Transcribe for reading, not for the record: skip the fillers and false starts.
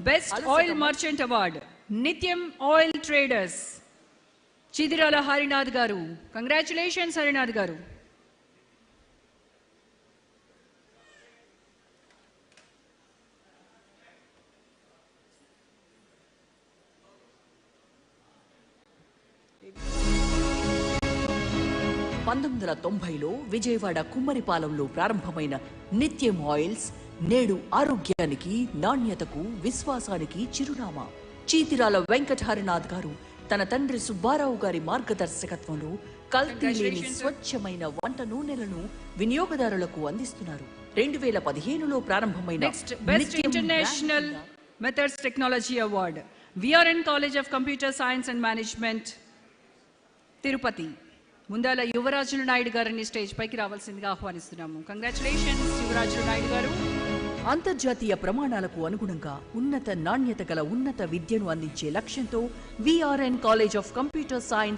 Best Oil Merchant Award, Nityam Oil Traders, Chidirala Harinath garu. Congratulations, Harinath garu. లో విజయవాడ కుమ్మరిపాలెంలో ప్రారంభమైన నిత్యం oils నేడు ఆరోగ్యానికి, నాణ్యతకు, విశ్వాసానికి చిరునామా. చీతిరాల వెంకట హరినాథ్ గారు తన తండ్రి సుబ్బారావు గారి మార్గదర్శకత్వంలో కల్తీ లేని స్వచ్ఛమైన వంట నూనెలను వినియోగదారులకు అందిస్తున్నారు. 2015లో ప్రారంభమైన best international methods technology award, VRN college of computer science and management, Tirupati. Mundala Yuvarajulu Naidu గారిని స్టేజ్ పైకి రావాల్సిందిగా ఆహ్వానిస్తున్నాము. కంగ్రాచులేషన్స్ యువరాజులు నాయుడు గారు. అంతర్జాతీయ ప్రమాణాలకు అనుగుణంగా ఉన్నత నాణ్యత గల ఉన్నత విద్యను అందించే లక్ష్యంతో VRN college of computer science